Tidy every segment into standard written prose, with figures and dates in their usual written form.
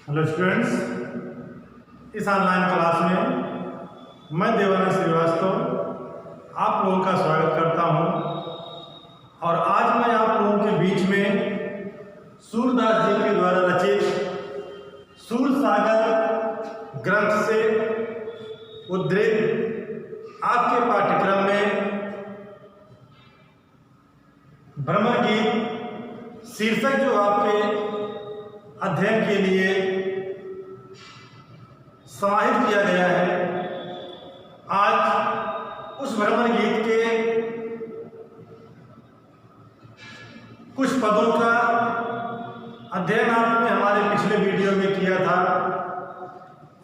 Hello students, इस online class में मैं देवानंद श्रीवास्तव आप लोगों का स्वागत करता हूं। और आज मैं आप लोगों के बीच में सूरदास जी के द्वारा रचित सूरसागर ग्रंथ से उद्धृत आपके पाठ्यक्रम में भ्रमर गीत शीर्षक जो आपके अध्ययन के लिए समाहित किया गया है, आज उस भ्रमर गीत के कुछ पदों का अध्ययन आपने हमारे पिछले वीडियो में किया था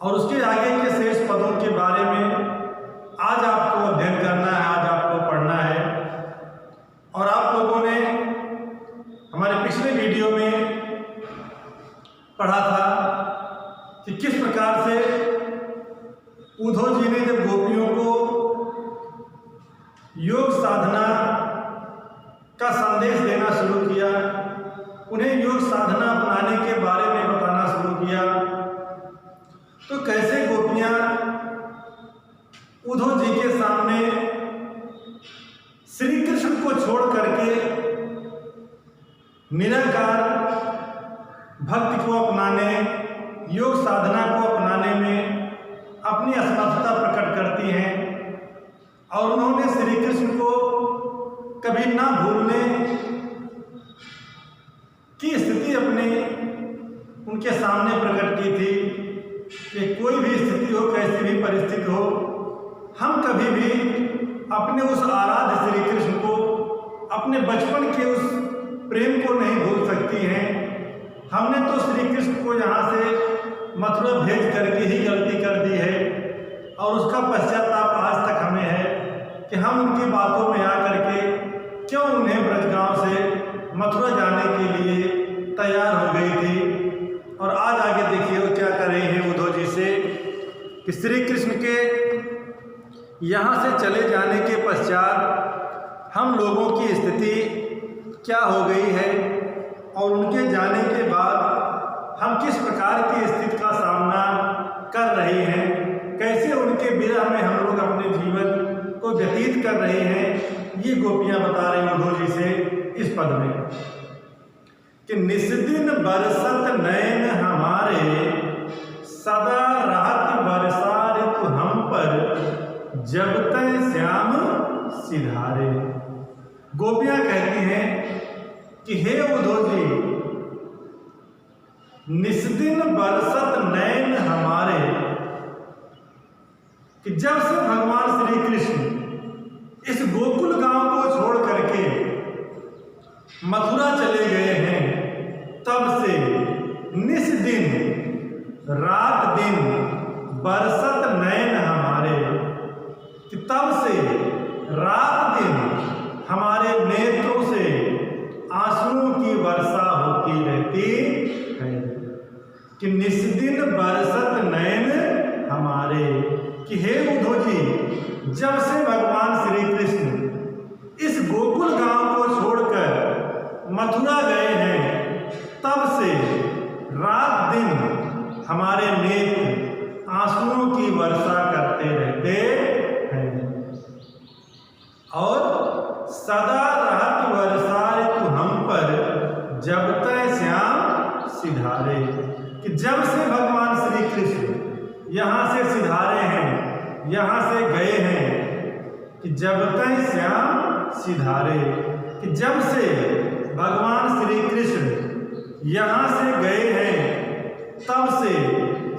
और उसके आगे के शेष पदों के बारे में आज आपको अध्ययन करना है, आज आपको पढ़ना है। और आप लोगों ने हमारे पिछले वीडियो में पढ़ा था कि किस प्रकार से उद्धव जी ने जब गोपियों को योग साधना का संदेश देना शुरू किया, उन्हें योग साधना अपनाने के बारे में बताना शुरू किया, तो कैसे गोपियां उद्धव जी के सामने श्री कृष्ण को छोड़ करके निराकार भक्ति को अपनाने, योग साधना को अपनाने में अपनी असमर्थता प्रकट करती हैं। और उन्होंने श्री कृष्ण को कभी ना भूलने की स्थिति अपने उनके सामने प्रकट की थी कि कोई भी स्थिति हो, कैसी भी परिस्थिति हो, हम कभी भी अपने उस आराध्य श्री कृष्ण को, अपने बचपन के उस प्रेम को नहीं भूल सकती हैं। हमने तो श्री कृष्ण को यहाँ से मथुरा भेज करके ही गलती कर दी है और उसका पश्चाताप आज तक हमें है कि हम उनकी बातों में आकर के क्यों उन्हें ब्रजगांव से मथुरा जाने के लिए तैयार हो गई थी। और आज आगे देखिए वो क्या कर रहे हैं उद्धव जी से कि श्री कृष्ण के यहाँ से चले जाने के पश्चात हम लोगों की स्थिति क्या हो गई है और उनके जाने के बाद हम किस प्रकार की स्थिति का सामना कर रहे हैं, कैसे उनके विरह में हम लोग अपने जीवन को व्यतीत कर रहे हैं, ये गोपियां बता रही हैं उद्धव जी से इस पद में कि निस्दिन बरसत नयन हमारे, सदा रहत बरसा ऋतु हम पर, जब तय श्याम सिधारे। गोपियां कहती हैं कि हे उद्धव जी, निस्दिन बरसत नयन हमारे, कि जब से भगवान श्री कृष्ण इस गोकुल गांव को छोड़ करके मथुरा चले गए हैं, तब से निस्दिन रात दिन बरसत नयन हमारे, कि तब से रात दिन हमारे नेत्रों से आंसुओं की वर्षा होती रहती है। कि निस्दिन बरसत नयन हमारे, कि हे उद्धव जी, जब से भगवान श्री कृष्ण इस गोकुल गांव को छोड़कर मथुरा गए हैं, तब से रात दिन हमारे नेत्र आंसुओं की वर्षा करते रहते हैं। और सदा रहत वर्षा ऋतु हम पर, जब तय श्याम सिधारे, कि जब से भगवान श्री कृष्ण यहाँ से सिधारे हैं, यहाँ से गए हैं, कि जब तय श्याम सिधारे, कि जब से भगवान श्री कृष्ण यहाँ से गए हैं, तब से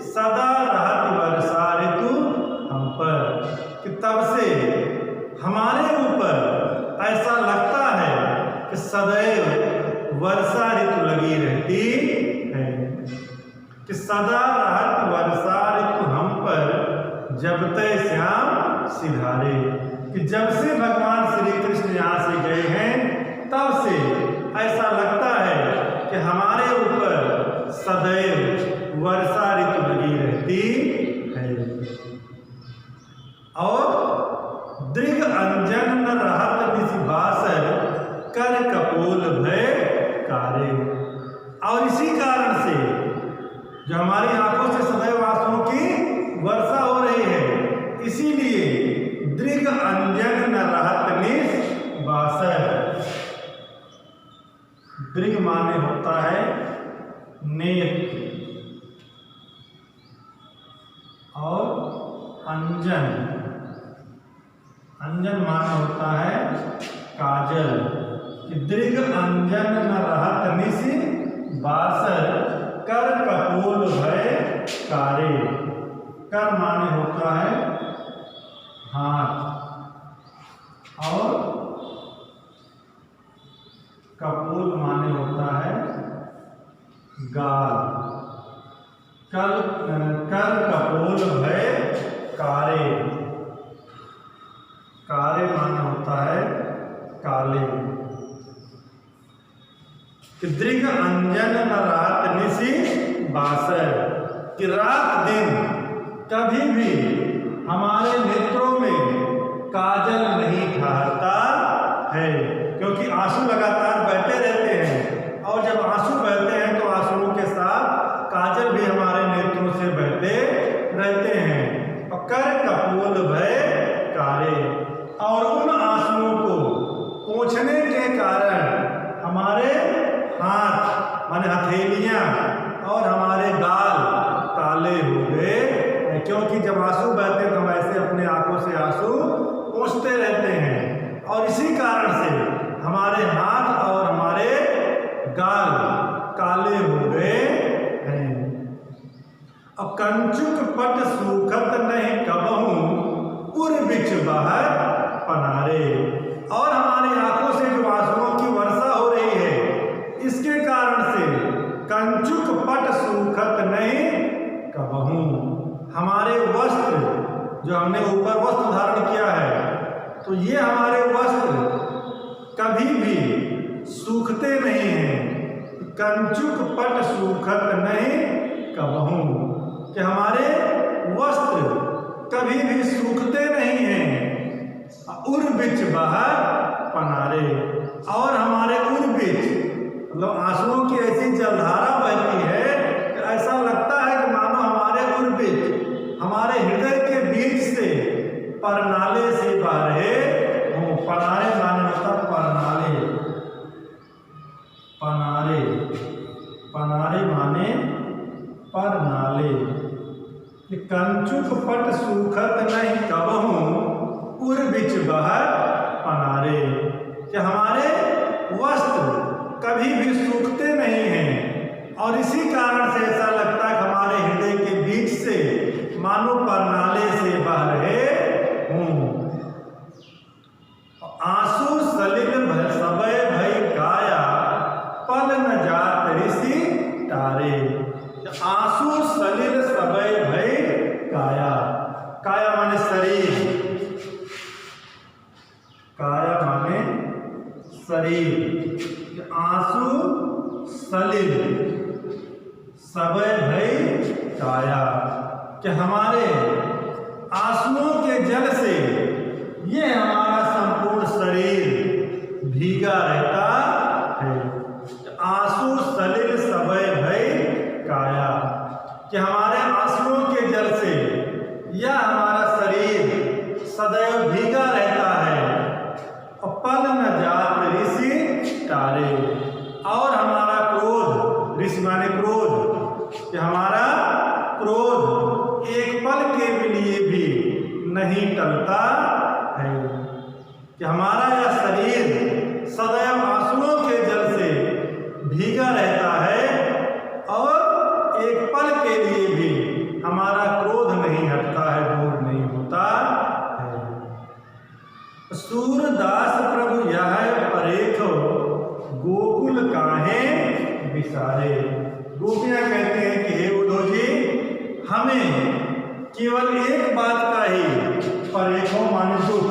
सदा रहत वर्षा ऋतु हम पर, कि तब से हमारे ऊपर ऐसा लगता है कि सदैव वर्षा ऋतु लगी रहती है। कि सदा रहत वर्षा ऋतु हम पर, जब तय श्याम सिधारे, कि जब से भगवान श्री कृष्ण यहाँ से गए हैं, तब से ऐसा लगता है कि हमारे ऊपर सदैव वर्षा ऋतु लगी रहती है। और दृग अंजन न रहत निशिभासर, कर कपोल भय कारे। और इसी कारण से जो हमारी आंखों से सदैव आंसुओं की वर्षा हो रही है। इसीलिए दृग अंजन न रहत निस बासर। दृग माने होता है नेत्र और अंजन, अंजन माने होता है काजल। दृग अंजन न रहत निस बासर कर कपोल भय कारे। कर माने होता है हाथ और कपोल माने होता है गाल। कर कपोल भय कारे। कारे माने होता है काले। दृग अंजन न रात निसी बासर। कि रात दिन कभी भी हमारे नेत्रों में काजल नहीं ठहरता है, क्योंकि आंसू लगातार बहते रहते हैं और जब आंसू बहते हैं तो आंसुओं के साथ काजल भी हमारे नेत्रों से बहते रहते हैं। और कर कपोल भय कारे। और उन आंसुओं को पोंछने के कारण हमारे हाथ माने हथेलियां और हमारे गाल काले हो गए, क्योंकि जब आंसू बहते हैं तो हम ऐसे अपने आंखों से आंसू पोंछते रहते हैं और इसी कारण से हमारे हाथ और हमारे गाल काले हो गए हैं। अब कंचुक पट सूखत नहीं कबहू उर बिच बहर पनारे। और हमारी आंखों से जो आंसुओं की वर्षा हो रही है, इसके कारण से कंचुक पट सूखत नहीं कबहू। हमारे वस्त्र जो हमने ऊपर वस्त्र धारण किया है, तो ये हमारे वस्त्र कभी भी सूखते नहीं हैं। कंचुक पट सूखत नहीं कबहू। कि हमारे वस्त्र कभी भी सूखते नहीं हैं। उर बिच बहर पनारे। और हमारे उर बिच मतलब आंसुओं की ऐसी जलधारा बहती है कि ऐसा लगता है कि मानो हमारे उर बिच हमारे हृदय के बीच से परनाले से बह रहे हों। पनारे माने मतलब परनाले। पनारे, पनारे माने परनाले। कंचुक पट सूखत नहीं कबहू उर बिच बहर पनारे। कि हमारे वस्त्र कभी भी सूखते नहीं हैं और इसी कारण से ऐसा लगता है कि हमारे हृदय के बीच से मानो परनाले से बह रहे हों। आंसू सलिल सबय भय काया पल न जात ऋषि तारे। आंसू सलिल सबय भय काया। काया माने शरीर, काया माने शरीर। आंसू सलिल सबय भय काया। कि हमारे आंसुओं के जल से ये हमारा संपूर्ण शरीर भीगा रहता है। आंसू सलिल सबय भय काया। कि हमारे आंसुओं के जल से यह हमारा शरीर सदैव भीगा रहता है। और पल न जात ऋषि तारे। और हमारा क्रोध, ऋषि माने क्रोध, कि हमारा क्रोध एक पल के लिए भी नहीं टलता है। कि हमारा यह शरीर सदैव आंसुओं के जल से भीगा रहता है और एक पल के लिए भी हमारा क्रोध नहीं हटता है, दूर नहीं होता है। सूरदास प्रभु यह परेखो गोकुल काहे विसारे। गोपियां कहते हैं कि हे उद्धव जी, हमें केवल एक बात का ही परेखो माने दुख,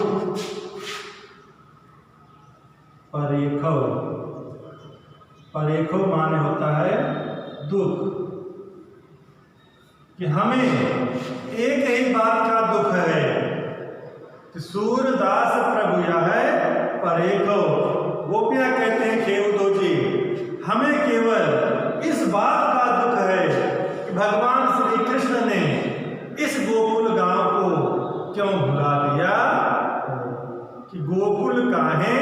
परेखो, परेखो माने होता है दुख। कि हमें एक ही बात का दुख है कि सूरदास प्रभु यह परेखो। गोपियां कहते हैं हे उद्धव जी, हमें केवल इस बात का दुख है कि भगवान क्यों भुला दिया कि गोकुल काहे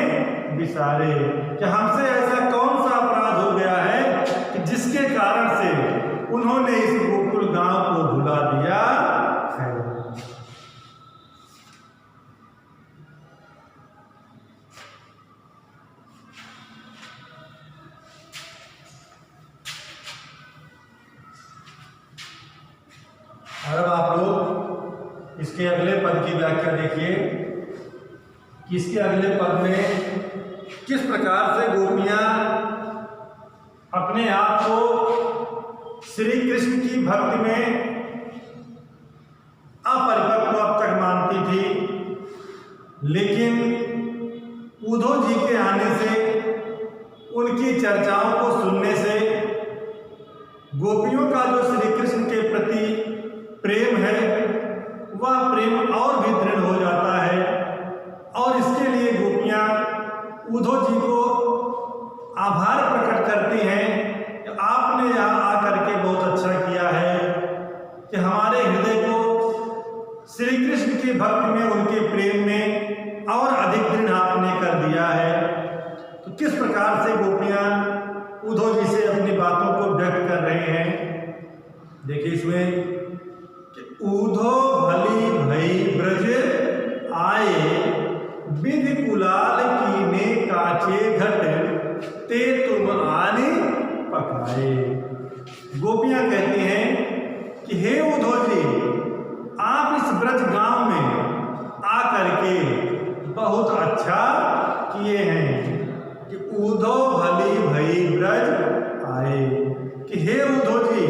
बिसारे, कि हमसे ऐसा कौन सा अपराध हो गया है कि जिसके कारण से उन्होंने इस गोकुल गांव को भुला दिया है। और अब आप लोग इसके अगले पद की व्याख्या देखिए कि इसके अगले पद में किस प्रकार से गोपियां अपने आप को श्री कृष्ण की भक्ति में अपरिपक्व अब तक मानती थी, लेकिन उद्धव जी के आने से, उनकी चर्चाओं को सुनने से गोपियों का जो श्री कृष्ण के प्रति प्रेम है वह प्रेम और भी दृढ़ हो जाता है। और इसके लिए गोपियां उद्धव जी को आभार प्रकट करती हैं कि आपने यहाँ आकर के बहुत अच्छा किया है कि हमारे हृदय को श्री कृष्ण की भक्ति में, उनके प्रेम में और अधिक दृढ़ आपने कर दिया है। तो किस प्रकार से गोपियां उद्धव जी से अपनी बातों को व्यक्त कर रहे हैं, देखिए इसमें कि उद्धव भली भई ब्रज आए, विधि कुलाल कीने काचे घट, ते तुम आने पकाए। गोपियां कहती हैं कि हे उद्धव जी, आप इस ब्रज गांव में आकर के बहुत अच्छा किए हैं कि उद्धव भली भई ब्रज आए, कि हे उद्धव जी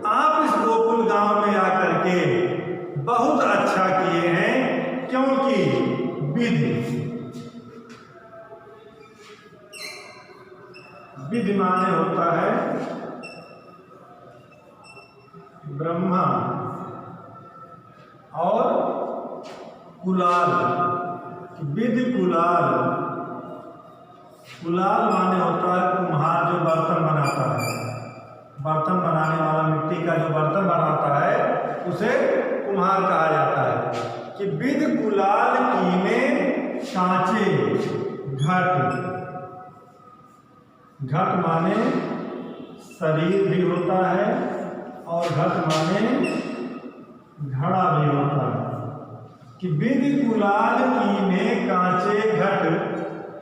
आप इस गोकुल गांव में आकर के बहुत अच्छा किए हैं, क्योंकि विधि माने होता है ब्रह्मा और कुलाल, विधि कुलाल, कुलाल माने होता है कुम्हार जो बर्तन बनाता है, बर्तन बनाने वाला मिट्टी का जो बर्तन बनाता है उसे कुम्हार कहा जाता है। कि विधि कुलाल कीने कांचे घट, घट माने शरीर भी होता है और घट माने घड़ा भी होता है। कि विधि कुलाल कीने कांचे घट,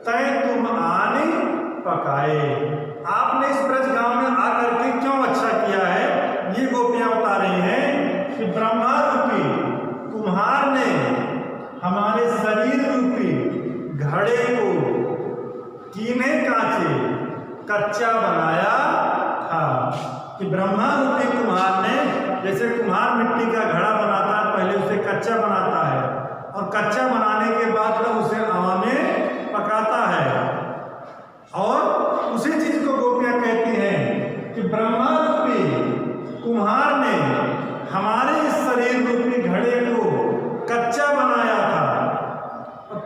तय तुम आने पकाए। आपने इस ब्रज गांव में आकर के क्यों अच्छा किया है, ये गोपियां बता रही हैं कि ब्रह्मा रूपी कुम्हार ने हमारे शरीर रूपी घड़े को कीने कांचे कच्चा बनाया था। कि ब्रह्मा रूपी कुम्हार ने, जैसे कुम्हार मिट्टी का घड़ा बनाता है पहले उसे कच्चा बनाता है और कच्चा बनाने के बाद वह उसे हवा में पकाता है, और उसी चीज को गोपियां कहती हैं कि ब्रह्मा रूपी कुम्हार ने हमारे इस शरीर रूपी घड़े को कच्चा बनाया था,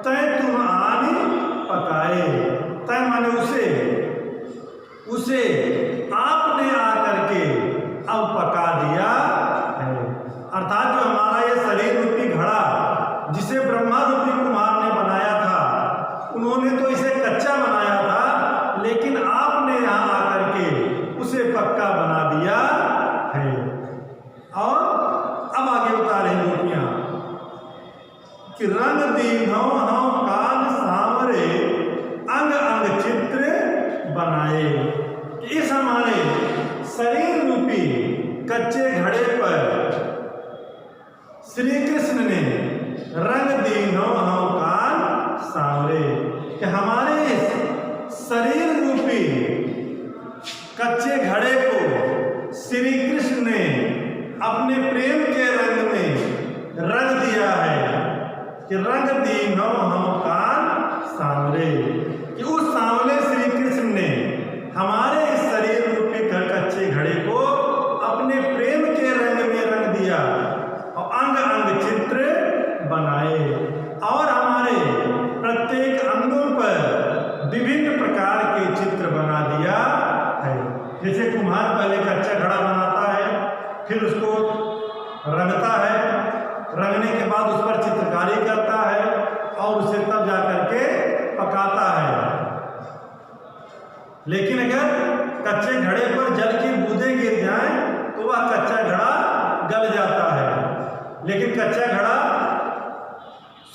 तय तुम आने पकाए। तय माने उसे आपने आकर के अब पका दिया है। अर्थात जो हमारा ये शरीर रूपी घड़ा जिसे ब्रह्मा रूपी कुम्हार ने बनाया था, उन्होंने तो इसे कच्चा बनाया था, लेकिन आपने यहाँ आकर के उसे पक्का बना दिया है। और अब आगे बता रही गोपियां कि रंग दीनों हम कान सांवरे, अंग अंग चित्र बनाए। इस हमारे शरीर रूपी कच्चे घड़े पर श्री कृष्ण ने रंग दीनों हम कान सांवरे, कि हमारे इस शरीर रूपी कच्चे घड़े को श्री कृष्ण ने अपने प्रेम के रंग में रंग दिया है। कि रंग दीनों हम कान सांवरे, कि उस सांवले श्री कृष्ण ने हमारे इस शरीर रूपी कच्चे घड़े को अपने प्रेम के रंग में रंग दिया और अंग अंग चित्र बनाए, और हमारे प्रत्येक अंगों पर विभिन्न प्रकार के चित्र बना दिया है। जैसे कुम्हार पहले कच्चा घड़ा बनाता है, फिर उसको रंगता है, रंगने के बाद उस पर चित्रकारी करता है और उसे तब जा करके पकाता है। लेकिन अगर कच्चे घड़े पर जल की बूंदें गिर जाएं तो वह कच्चा घड़ा गल जाता है। लेकिन कच्चा घड़ा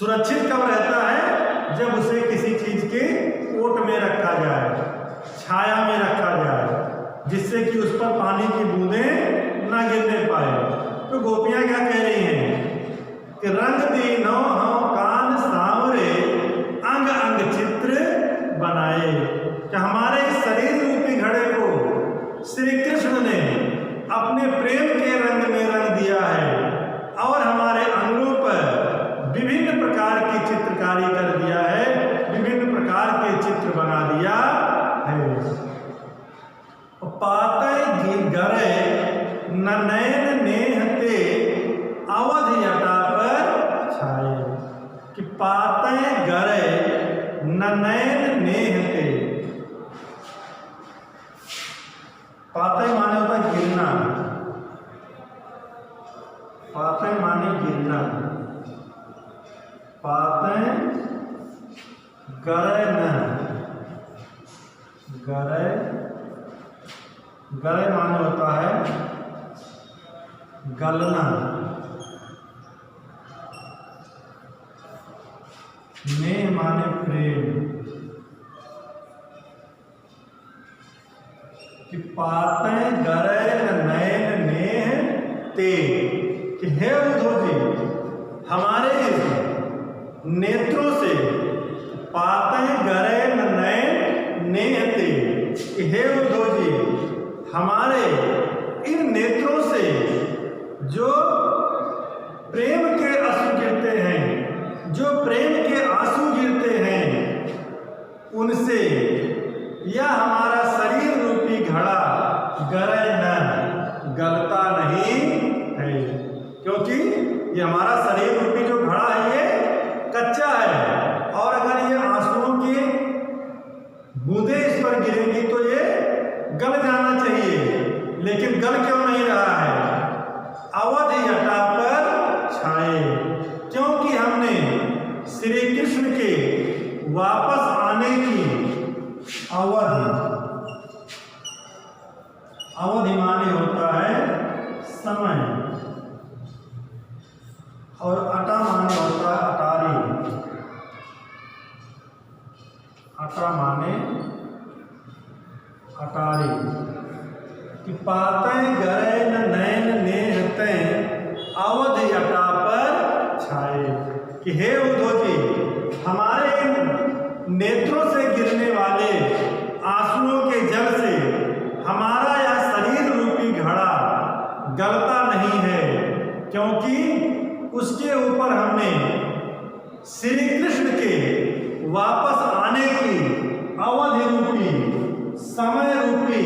सुरक्षित कब रहता है? जब उसे किसी चीज के ओट में रखा जाए, छाया में रखा जाए, जिससे कि उस पर पानी की बूंदें न गिरने पाए। तो गोपियां क्या कह रही हैं कि रंग दीनो हम कान सांवरे अंग अंग चित्र बनाए, कि हमारे शरीर रूपी घड़े को श्री कृष्ण ने अपने प्रेम के रंग में रंग दिया है और हमारे अंगों पर विभिन्न प्रकार की चित्रकारी कर दिया है, विभिन्न प्रकार के चित्र बना दिया है। पातय गरे ननैन नेहते अवध जटा पर छाए, कि पातय गरे ननैन नेहते। पातय माने होता है गिरना, पातय माने गिरना। पातय गरे न, गरे गरे माने होता है गलना, नेह माने प्रेम, कि पातय गरे नैन नेह ते, कि हे उद्धव जी हमारे नेत्रों से, पातय गरे नैन नेह ते, कि हे उद्धव जी हमारे इन नेत्रों से जो प्रेम के आंसू गिरते हैं, जो प्रेम के आंसू गिरते हैं, उनसे यह हमारा शरीर रूपी घड़ा गरे न, गलता नहीं है। क्योंकि ये हमारा शरीर रूपी जो घड़ा है ये कच्चा है, और अगर ये आंसुओं की बूंदें इस पर गिरेंगी तो ये गल जाना चाहिए, लेकिन गल क्यों नहीं रहा है? अवध जटा पर छाए, क्योंकि हमने श्री कृष्ण के वापस आने की अवधि माने होता है समय, और अटा माने होता है अटारी, अटा माने अटारी, कि पातय गरे नैन नेहते अवध जटा पर छाए, कि हे उद्धव जी हमारे नेत्रों से गिरने वाले आंसुओं के जल से हमारा यह शरीर रूपी घड़ा गलता नहीं है, क्योंकि उसके ऊपर हमने श्री कृष्ण के वापस आने की अवधि रूपी, समय रूपी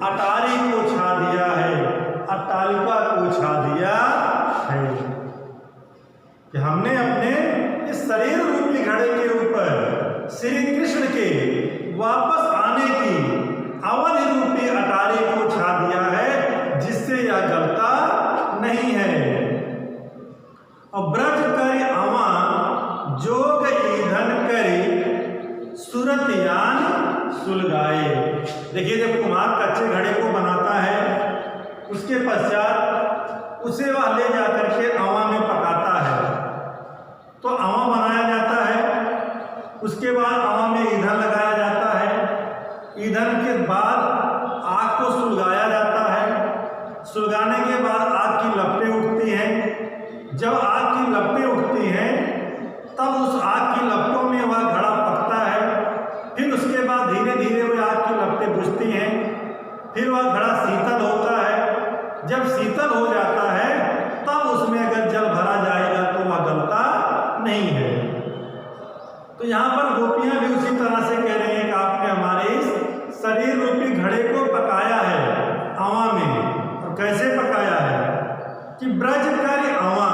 अटारी को छा दिया है, अट्टालिका को छा दिया है, कि हमने अपने इस शरीर रूपी घड़े के ऊपर श्री कृष्ण के वापस आने की अवधि रूपी अटारी को छा दिया है, जिससे यह गलता नहीं है। और ब्रज करि अवा जोग ईंधन करि सुरत यान सुलगाए। देखिए जब कुम्हार कच्चे घड़े को बनाता है, उसके पश्चात उसे वह ले जाकर के अवा में पकाता है, तो अवा बनाया जाता है। उसके बाद अवा में ईंधन लगाया जाता है, ईंधन के बाद आग को सुलगाया जाता है, सुलगाने के बाद आग की लपटें उठती हैं। जब आग की लपटें उठती हैं तब उस आग की लपटों में वह घड़ा पकता है। फिर उसके बाद धीरे धीरे वह आग की लपटें बुझती हैं, फिर वह घड़ा शीतल होता है। जब शीतल हो जाता है तब उसमें अगर जल भरा जाएगा तो वह गलता नहीं है। तो यहाँ पर गोपियाँ भी उसी तरह से कह रही हैं कि आपने हमारे इस शरीर रूपी घड़े को पकाया है अवा में। और कैसे पकाया है? कि ब्रज करि अवा,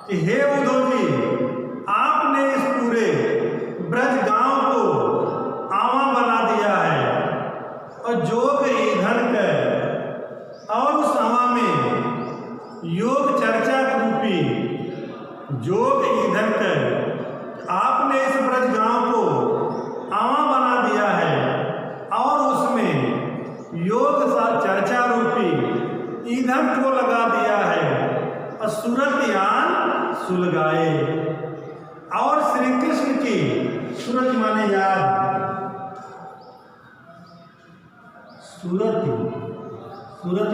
कि हे उद्धव जी आपने इस पूरे ब्रज गांव को आवा बना दिया है, और जोग ईंधन कर, और उस आवा में योग चर्चा रूपी जोग ईंधन कर आपने इस ब्रज गांव को आवा बना दिया है और उसमें योग चर्चा रूपी ईंधन को लगा दिया है और सूरत यान सुलगाए। और श्री कृष्ण की सूरत माने याद, सूरत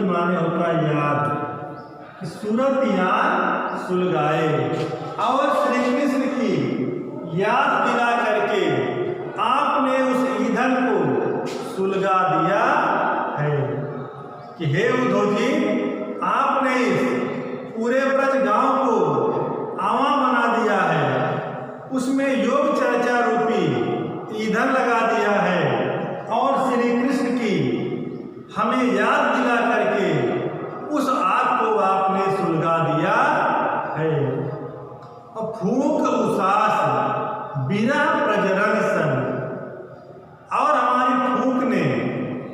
माने होता है याद, कि सूरत यान सुलगाए। और श्री कृष्ण की याद दिला करके आपने उस ईंधन को सुलगा दिया है कि हे उद्धव जी, आपने इस पूरे ब्रज गांव को आवा बना दिया है, उसमें योग चर्चा रूपी ईंधन लगा दिया है और श्री कृष्ण की हमें याद दिला करके उस आग को आपने सुलगा दिया है। और फूंक उसास बिना प्रजनन सन, और हमारी फूंक ने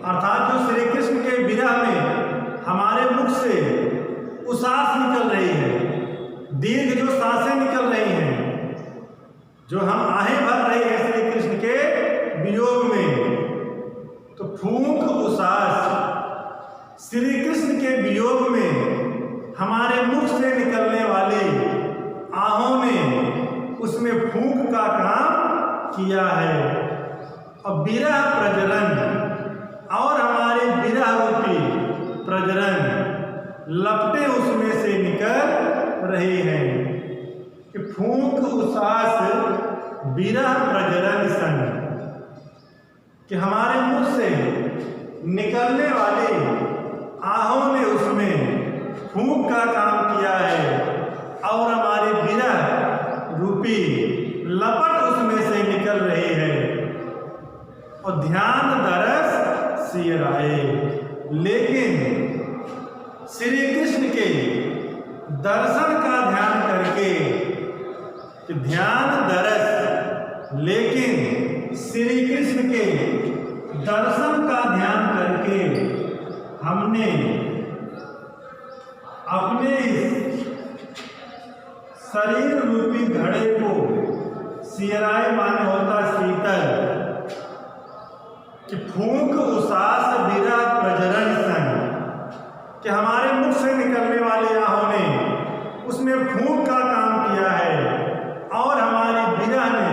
अर्थात जो श्री कृष्ण के विरह में हमारे मुख से उसास निकल रही है, दीर्घ जो सांसें निकल रही हैं, जो हम आहें भर रहे हैं श्री कृष्ण के वियोग में, तो फूंक उसास श्री कृष्ण के वियोग में हमारे मुख से निकलने वाली आहों ने उसमें फूंक का काम किया है। और विरह प्रजनन, और हमारे विरह रूपी प्रजनन लपटें उसमें से निकल रही हैं कि फूंक उसास विरह प्रजनन सन, कि हमारे मुख से निकलने वाले आहों ने उसमें फूंक का काम किया है और हमारे विरह रूपी लपट उसमें से निकल रही है। और ध्यान दरस सियराए, लेकिन श्री कृष्ण के दर्शन का ध्यान करके, कि ध्यान दरस, लेकिन श्री कृष्ण के दर्शन का ध्यान करके हमने अपने शरीर रूपी घड़े को, सियराए माने होता शीतल, कि फूंक उसास विरह प्रजनन सन, कि हमारे मुख से निकलने वाली आहों ने उसमें फूंक का काम किया है और हमारी विरह ने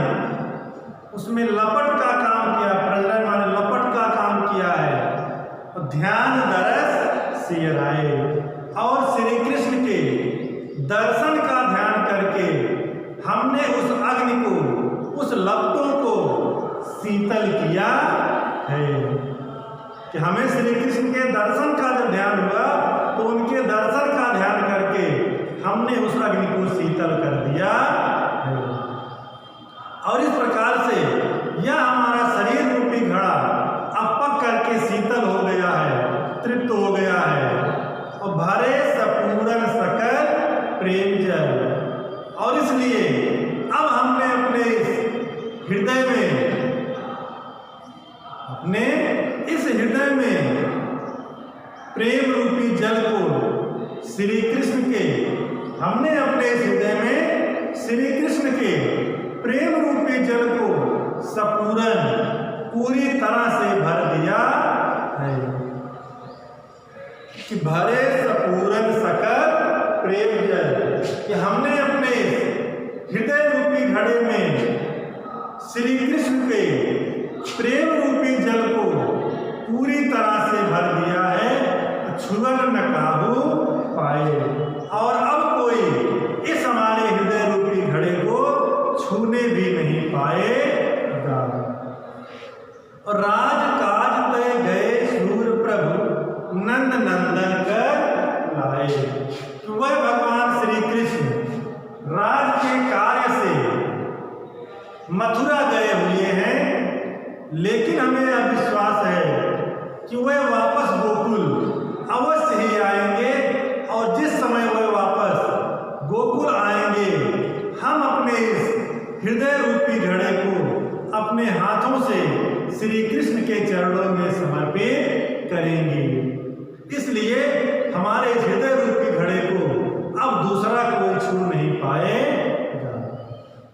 उसमें लपट का काम किया, प्रजनन माने लपट का काम किया है। और ध्यान दरस सियराए, और श्री कृष्ण के दर्शन का ध्यान करके हमने उस अग्नि को, उस लपटों को शीतल किया है। कि हमें श्री कृष्ण के दर्शन का जब ध्यान हुआ तो उनके दर्शन का ध्यान करके हमने उस अग्नि को शीतल कर दिया है। और इस प्रकार से यह हमारा शरीर रूपी घड़ा अब पक करके शीतल हो गया है, तृप्त हो गया है, और भरे सपूरन सकल प्रेम जल। और इसलिए अब हमने अपने हृदय में, अपने इस हृदय में प्रेम रूपी जल को श्री कृष्ण के, हमने अपने इस हृदय में श्री कृष्ण के प्रेम रूपी जल को सपूरन पूरी तरह से भर दिया है। कि भरे सपूरन सकल प्रेम जल, कि हमने अपने हृदय रूपी घड़े में श्री कृष्ण के प्रेम रूपी जल को पूरी तरह से भर दिया है, छुअल न काहू पाए। और अब कोई इस हमारे हृदय रूपी घड़े को छूने भी नहीं पाएगा। और राजकाज तय गए सूर प्रभु नंद नंदन कर लाए। तो वह भगवान श्री कृष्ण राज के कार्य से मथुरा गए हुए हैं, लेकिन हमें यह विश्वास है कि वह वापस गोकुल अवश्य ही आएंगे। और जिस समय वह वापस गोकुल आएंगे, हम अपने इस हृदय रूपी घड़े को अपने हाथों से श्री कृष्ण के चरणों में समर्पित करेंगे। इसलिए हमारे इस हृदय रूपी घड़े को अब दूसरा कोई छू नहीं पाए।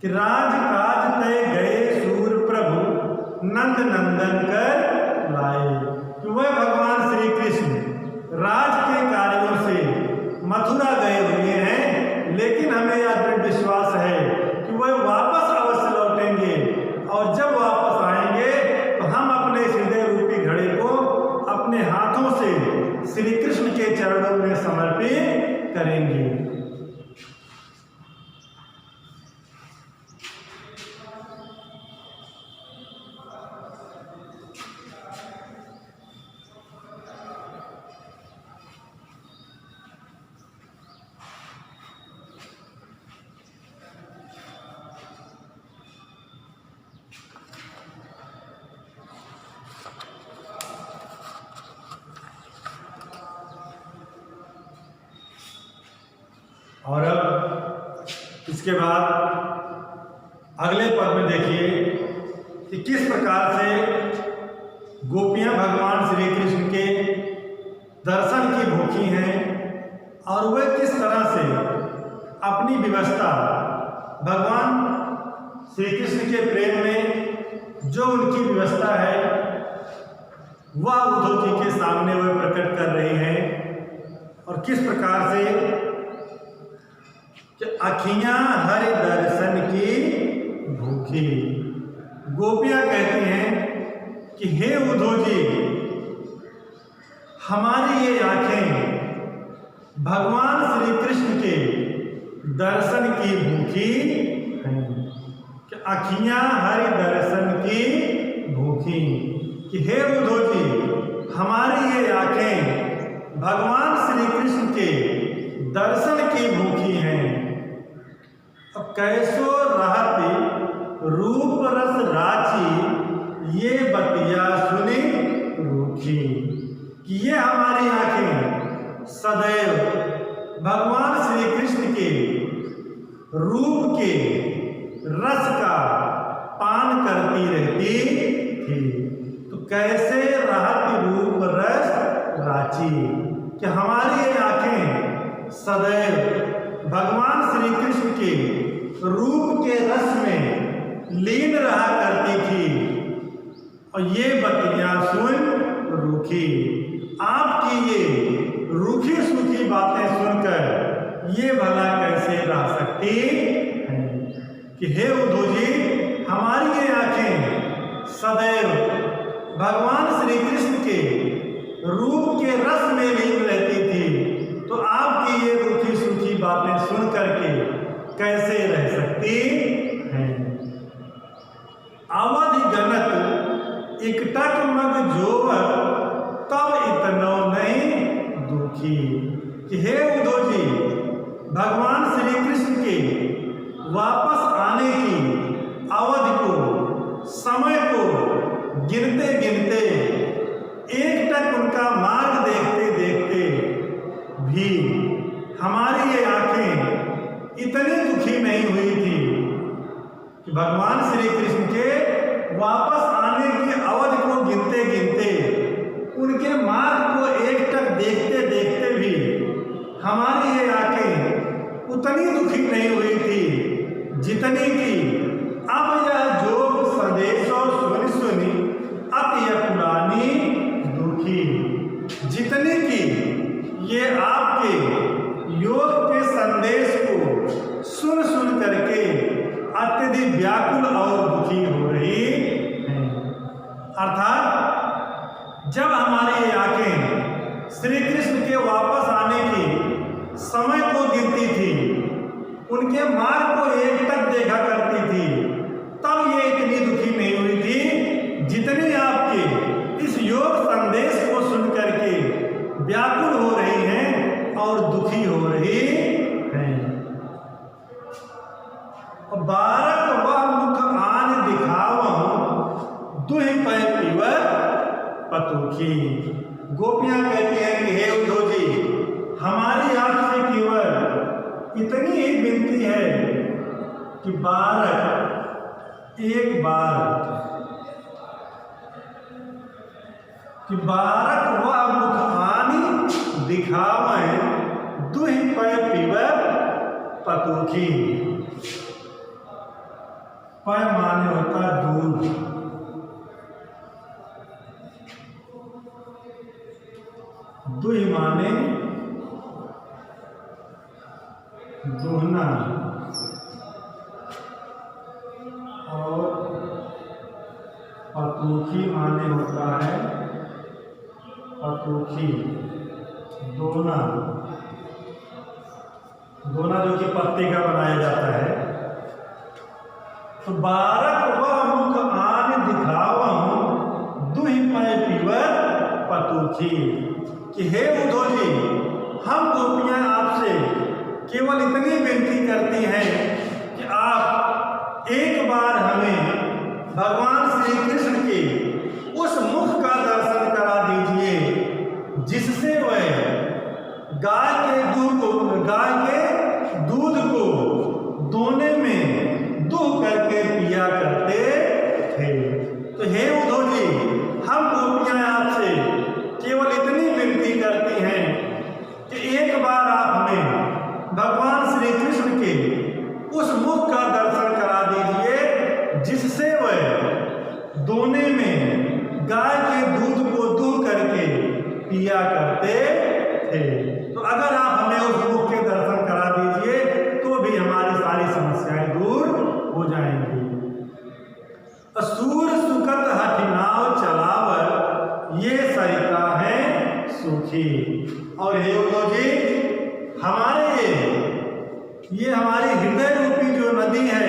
कि राजकाज तय गए सूर प्रभु नंद नंदन कर लाए। कि वह भगवान श्री कृष्ण राज के कार्यों से मथुरा गए हुए हैं, लेकिन हमें यह दृढ़ विश्वास है कि वह वापस अवश्य लौटेंगे, और जब वापस आएंगे तो हम अपने हृदय रूपी घड़े को अपने हाथों से श्री कृष्ण के चरणों में समर्पित करेंगे। और अब इसके बाद अगले पद में देखिए कि किस प्रकार से गोपियां भगवान श्री कृष्ण के दर्शन की भूखी हैं, और वह किस तरह से अपनी व्यवस्था भगवान श्री कृष्ण के प्रेम में जो उनकी व्यवस्था है वह उद्धव जी के सामने वह प्रकट कर रही हैं। और किस प्रकार से कि अखियां हरि दर्शन की भूखी। गोपियां कहती हैं कि हे उद्धव जी, हमारी ये आंखें भगवान श्री कृष्ण के दर्शन की भूखी हैं। कि अखियां हरि दर्शन की भूखी। कि हे उद्धव जी, हमारी ये आंखें भगवान श्री कृष्ण के दर्शन की भूखी हैं। अब कैसो रहती रूप रस राची, ये बतिया सुनी रूखी। कि ये हमारी आंखें सदैव भगवान श्री कृष्ण के रूप के रस का पान करती रहती थी। तो कैसे रहती रूप रस राची, कि हमारी ये आंखें सदैव भगवान श्री कृष्ण के रूप के रस में लीन रहा करती थी। और ये बतियां सुन रूखी। आपकी ये रूखी सूखी बातें सुनकर ये भला कैसे रह सकती हैं। कि हे उद्धव जी, हमारी ये आंखें सदैव भगवान श्री कृष्ण के रूप के रस में लीन रहती थी, तो आपकी ये रूखी सूखी बातें सुन करके कैसे रह सकती हैं। अवधि गणत इकटक मग जोवर, तब इतनो नहीं दुखी। कि हे उद्धव जी, भगवान श्री कृष्ण के वापस आने की अवधि को, समय को गिनते गिनते, एक टक उनका मार्ग देखते देखते भी हमारी ये आंखें इतनी दुखी नहीं हुई थी कि भगवान श्री कृष्ण के वापस आने की अवधि को गिनते गिनते, उनके मार्ग को एक टक देखते देखते भी हमारी ये आंखें उतनी दुखी नहीं हुई थी जितनी कि अब यह जोग संदेशो सुनि सुनी अति पुरानी दुखी। जितनी कि ये आपके योग के संदेश को सुन सुन करके अत्यधिक व्याकुल और दुखी हो रही हैं। अर्थात जब हमारी आंखें श्री कृष्ण के वापस आने की समय को गिनती थी, उनके मार्ग को एक टक देखा करती थी, तब ये इतनी दुखी नहीं हुई थी जितनी आपके इस योग संदेश को सुन करके व्याकुल हो रही हैं और दुखी हो रही हैं। बारक वह मुख आन दिखावं, दुहि पै पीवर पतुखी। गोपियां कहती हैं कि हे उद्धव जी, हमारी आपसे केवल इतनी ही विनती है कि बारक एक बार, कि बारक वह मुख आनी दिखावें, दुहि पै पीवर पतुखी। प माने होता है दूध, दुहि माने दुहना, और पतूखी माने होता है पतूखी, दोना, दोना जो कि पत्ते का बनाया जाता है। तो बारक वह मुख आन दिखावहूं, दुहि पै पीवत पतूखी। कि हे उद्धव जी, हम गोपियां आपसे केवल इतनी विनती करती हैं कि आप एक बार हमें भगवान श्री कृष्ण के उस मुख का दर्शन करा दीजिए जिससे वह गाय के दूध को दोने में दूह करके पिया करते थे। तो हे उद्धव जी, हम गोपियां आपसे केवल इतनी विनती करती हैं कि एक बार आप हमें भगवान श्री कृष्ण के उस मुख का दर्शन करा दीजिए जिससे वह दोने में गाय के दूध को दूह करके पिया करते थे। तो अगर आप हमें उस मुख के दर्शन करा दीजिए तो भी हमारी सारी समस्याएं दूर हो जाएंगी। असुर सुकत हठिनाव चलावर, ये सरिता है सुखी। और हे उद्धव जी, ये हमारी हृदय रूपी जो नदी है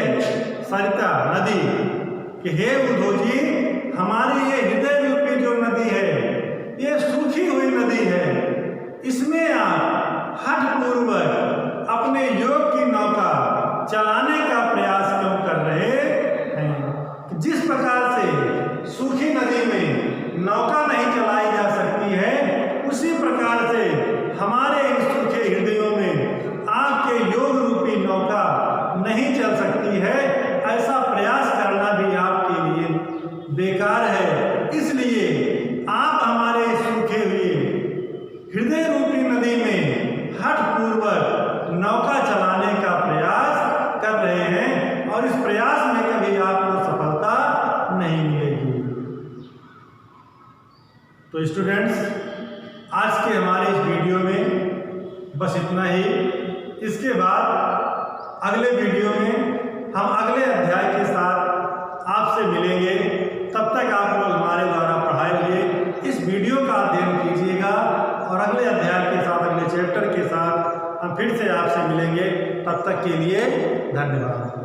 सरिता नदी, कि हे उद्धव जी, हमारी ये हृदय रूपी जो नदी है ये सूखी हुई नदी है, इसमें आप हठपूर्वक अपने योग की नौका चलाने का प्रयास क्यों कर रहे हैं। जिस प्रकार से सूखी नदी में नौका नहीं चलाई जा सकती है, उसी प्रकार से हमारे इन सूखे हृदयों में आपके योग रूपी नौका नहीं चल सकती है। ऐसा प्रयास करना भी आपके लिए बेकार है। इसलिए आप हमारे सूखे हुए हृदय रूपी नदी में हठपूर्वक नौका चलाने का प्रयास कर रहे हैं और इस प्रयास में कभी आपको सफलता नहीं मिलेगी। तो स्टूडेंट्स, आज के हमारे इस वीडियो में बस इतना ही। इसके बाद अगले वीडियो में हम अगले अध्याय के साथ आपसे मिलेंगे। तब तक आप लोग हमारे द्वारा पढ़ाए हुए इस वीडियो का अध्ययन कीजिएगा और अगले अध्याय के साथ, अगले चैप्टर के साथ हम फिर से आपसे मिलेंगे। तब तक के लिए धन्यवाद।